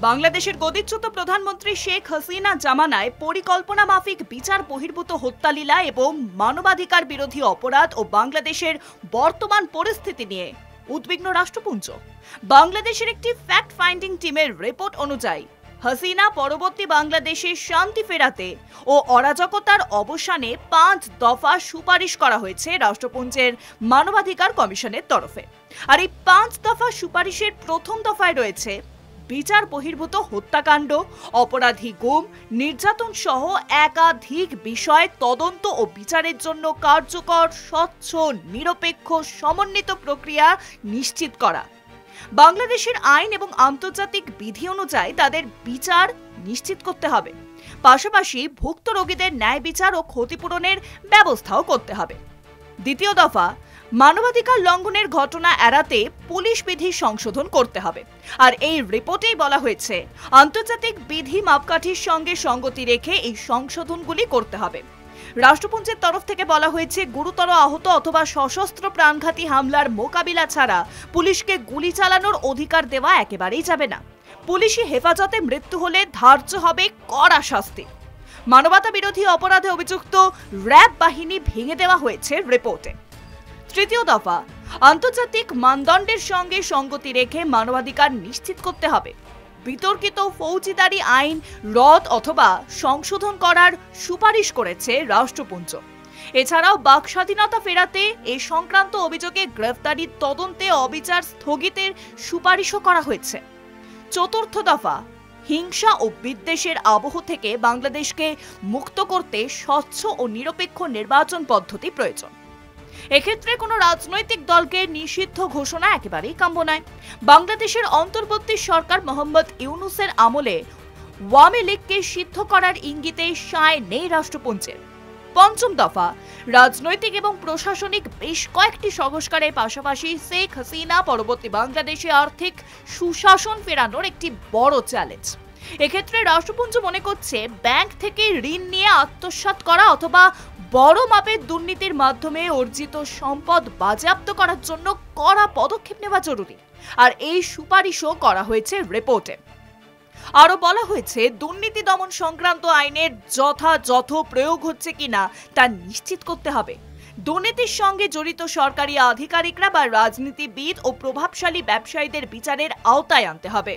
বাংলাদেশের গদিচ্যুত প্রধানমন্ত্রী শেখ হাসিনা জামানায় পরিকল্পনা মাফিক বিচার বহির্ভূত হত্যালীলা এবং মানবাধিকার বিরোধী অপরাধ ও বাংলাদেশের বর্তমান পরিস্থিতি নিয়ে উদ্বিগ্ন রাষ্ট্রপুঞ্জ। বাংলাদেশের একটি ফ্যাক্ট ফাইন্ডিং টিমের রিপোর্ট অনুযায়ী হাসিনা পরবর্তী বাংলাদেশে শান্তি ফেরাতে ও অরাজকতার অবসানে 5 দফা সুপারিশ করা হয়েছে রাষ্ট্রপুঞ্জের মানবাধিকার কমিশনের তরফে। আর এই 5 দফা সুপারিশের প্রথম দফায় রয়েছে বিচার বহির্ভূত হত্যাকাণ্ড, অপরাধী গুম, নির্যাতন সহ একাধিক বিষয় তদন্ত ও বিচারের জন্য কার্যকর, স্বচ্ছ, নিরপেক্ষ, সমন্বিত প্রক্রিয়া নিশ্চিত করা। বাংলাদেশের আইন এবং আন্তর্জাতিক বিধি অনুযায়ী তাদের বিচার নিশ্চিত করতে হবে। পাশাপাশি ভুক্ত রোগীদের ন্যায় বিচার ও ক্ষতিপূরণের ব্যবস্থাও করতে হবে। দ্বিতীয় দফা, মানবাধিকার লঙ্ঘনের ঘটনা এড়াতে পুলিশ বিধি সংশোধন করতে হবে। আর এই রিপোর্টেই বলা হয়েছে আন্তর্জাতিক বিধি মাপকাঠির সঙ্গে সঙ্গতি রেখে এই সংশোধনগুলি করতে হবে। রাষ্ট্রপুঞ্জের তরফ থেকে বলা হয়েছে গুরুতর আহত অথবা সশস্ত্র প্রাণঘাতী হামলার মোকাবিলা ছাড়া পুলিশকে গুলি চালানোর অধিকার দেওয়া একেবারেই যাবে না। পুলিশি হেফাজতে মৃত্যু হলে ধার্য হবে কড়া শাস্তি। মানবতা বিরোধী অপরাধে অভিযুক্ত র্যাব বাহিনী ভেঙে দেওয়া হয়েছে রিপোর্টে। তৃতীয় দফা, আন্তর্জাতিক মানদণ্ডের সঙ্গে সঙ্গতি রেখে মানবাধিকার নিশ্চিত করতে হবে। বিতর্কিত ফৌজদারি আইন রদ অথবা সংশোধন করার সুপারিশ করেছে রাষ্ট্রপুঞ্জ। এছাড়াও বাক স্বাধীনতা ফেরাতে এ সংক্রান্ত অভিযোগে গ্রেফতারি, তদন্তে অবিচার স্থগিতের সুপারিশও করা হয়েছে। চতুর্থ দফা, হিংসা ও বিদ্বেষের আবহ থেকে বাংলাদেশকে মুক্ত করতে স্বচ্ছ ও নিরপেক্ষ নির্বাচন পদ্ধতি প্রয়োজন। এক্ষেত্রে কোনো রাজনৈতিক দলকে নিষিদ্ধ ঘোষণা একেবারেই কাম্য নয়। বাংলাদেশের অন্তর্বর্তী সরকার মোহাম্মদ ইউনূসের আমলে আওয়ামী লীগকে সিদ্ধ করার ইঙ্গিতে সায় নেই রাষ্ট্রপুঞ্জের। পঞ্চম দফা, রাজনৈতিক এবং প্রশাসনিক বেশ কয়েকটি সংস্কারের পাশাপাশি শেখ হাসিনা পরবর্তী বাংলাদেশে আর্থিক সুশাসন ফেরানোর একটি বড় চ্যালেঞ্জ। এক্ষেত্রে রাষ্ট্রপুঞ্জ মনে করছে ব্যাংক থেকে ঋণ নিয়ে আত্মসাৎ করা অথবা বড় মাপের দুর্নীতির মাধ্যমে অর্জিত সম্পদ বাজেয়াপ্ত করার জন্য কড়া পদক্ষেপ নেওয়া জরুরি। আর এই সুপারিশও করা হয়েছে রিপোর্টে। আরো বলা হয়েছে দুর্নীতি দমন সংক্রান্ত আইনের যথাযথ প্রয়োগ হচ্ছে কিনা তা নিশ্চিত করতে হবে। দুর্নীতির সঙ্গে জড়িত সরকারি আধিকারিকরা বা রাজনীতিবিদ ও প্রভাবশালী ব্যবসায়ীদের বিচারের আওতায় আনতে হবে।